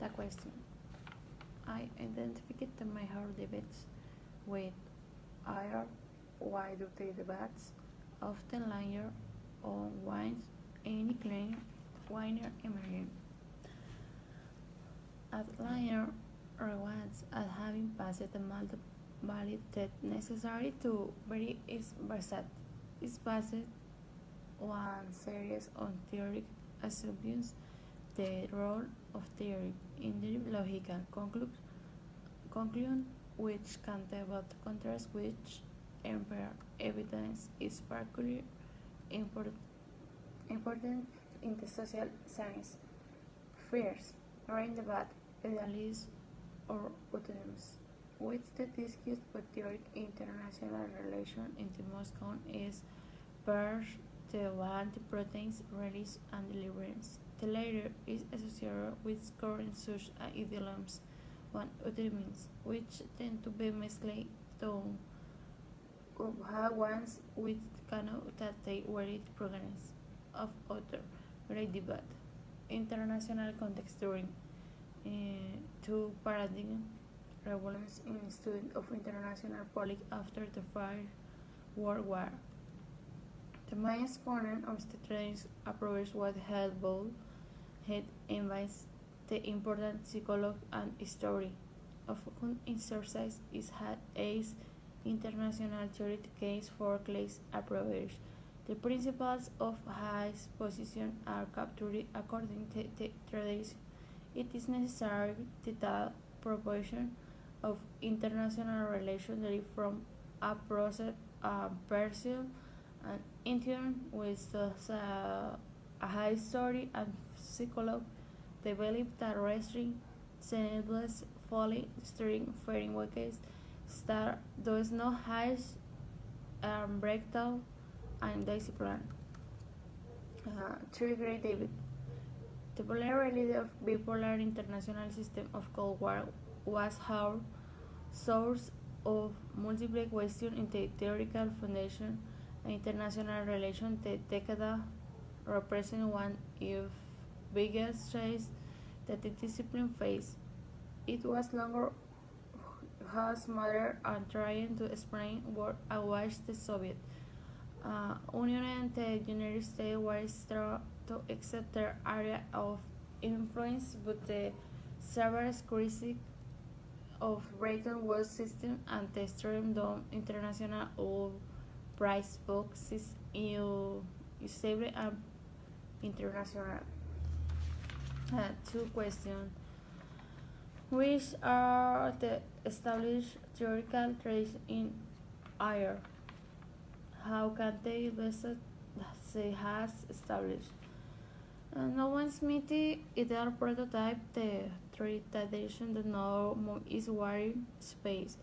The question. I identified the major debates with IR. Why do the debates often linger on wines any claim winner emerging? At linger rewards at having passed the valid test necessary to vary its versat is based one series of theoretic assumptions the role of theory in the logical conclusion which can develop contrast which empirical evidence is particularly important in the social science. First, rank debate, idealism or autonomous, which the discussed but theoretic international relation in the most common is first the one the proteins release and deliverance. The latter is associated with current such idealisms, one autonomous, which tend to be misleading to have ones which cannot that they were programs of other great debate. International context during two paradigm revolutions in study of international politics after the First World War. The main exponent of the trading approach was Hellbold. He invites the important psychology and history of whom exercise is had as international theoretic case for class approach. The principles of high position are captured according to the tradition. It is necessary that proportion of international relations derive from a process pursued and in turn with a high story and psychology develop that wrestling sensibilities fully steering frameworks that does not have breakdown and discipline. Three Great David. The polar reality of bipolar international system of Cold War was our source of multiple questions in the theoretical foundation and international relations. The decade represents one of biggest challenges that the discipline faced. It was longer has matter and trying to explain what was the Soviet Union and the United States were strong to accept their area of influence, but the severe crisis of Bretton Woods system and the stream down international oil price books is stable and international. Two questions. Which are the established theoretical traits in IR? How can they best say has established? No one's meeting either prototype the tradition the norm is wiring space.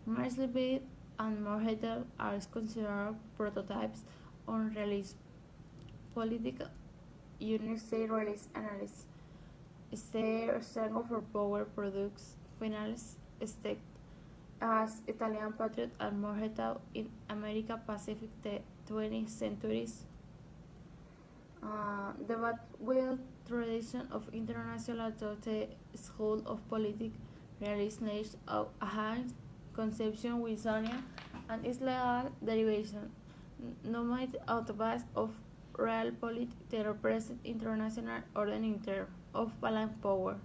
Marsley and Morehead are considered prototypes on release. Political United States release analysis. Their strength for power products finals state as Italian patriot and Morehead in America Pacific the 20th centuries. The well tradition of international thought the school of politics realism of a high conception with Sonia and its legal derivation, no matter outbase of real politics that represent international order in terms of balance power.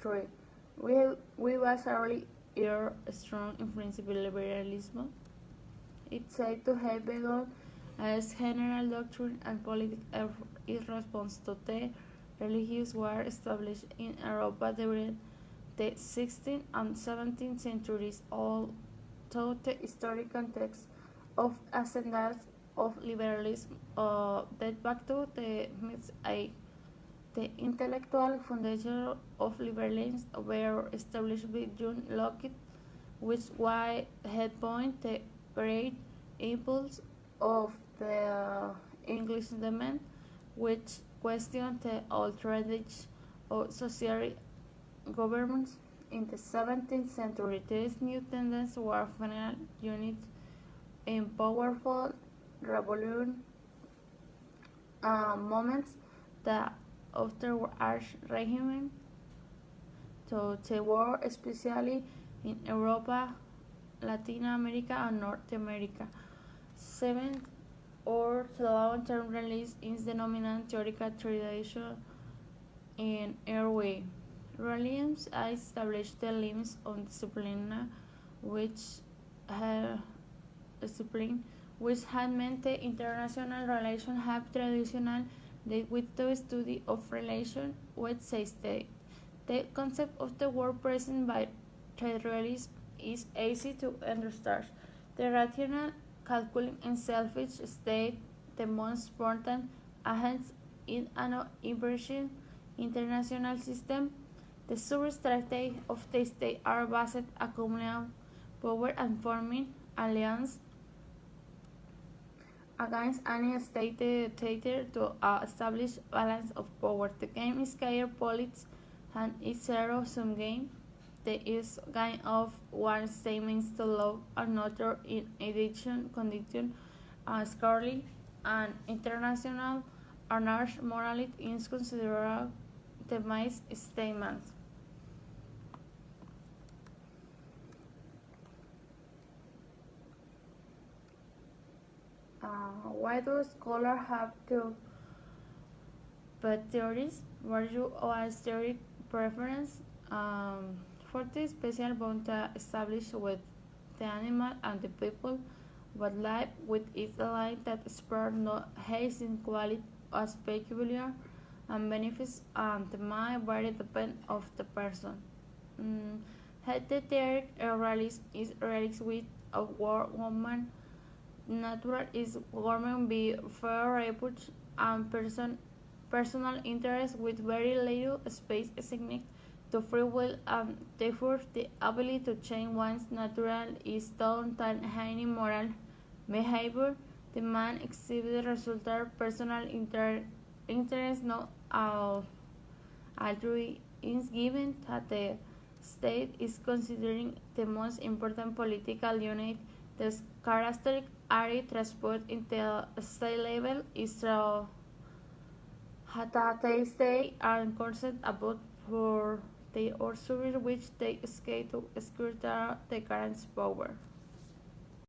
3. We was early year strong in principle liberalism. It said to have begun as general doctrine and political effort in response to the religious war established in Europa during the 16th and 17th centuries, all through the historic context of ascendance of liberalism that back to the mid-age. The intellectual foundation of liberalism were established by John Locke, which was head point the great impulse of the English Enlightenment, which questioned the old tradition of social governments. In the 17th century, these new tendencies were finally united in powerful revolution moments that after Arch regime to the war, especially in Europa, Latin America, and North America. 7. Or the long-term release is the dominant theoretical tradition in airway. Williams established the limits on discipline discipline which had meant the international relations have traditionally dealt with the study of relations with the state. The concept of the word present by Theodorus is easy to understand. The rational, calculating, and selfish state, the most important agents in an emerging international system. The substrates of the state are based accumulating power and forming alliances against any state dictator to establish balance of power. The game is clear politics and is zero-sum game. The is game of one state means to love another in addition condition scarcely and international honors morality is considered the most statements. Why do scholars have to but theories? Were you a theory preference? For the special bond established with the animal and the people, but life with its life that spared no haste in quality as peculiar and benefits and might vary depend of the person. Heterotic realism is realism with a woman. Natural is government be fair reputation and personal interest with very little space assigned to free will and therefore the ability to change one's natural is done than any moral behavior. The man exhibits resultant personal interest not altruism is given that the state is considering the most important political unit. The characteristic area transport in the state level is that the state are concerned about for the or service which they escape to secure the current power.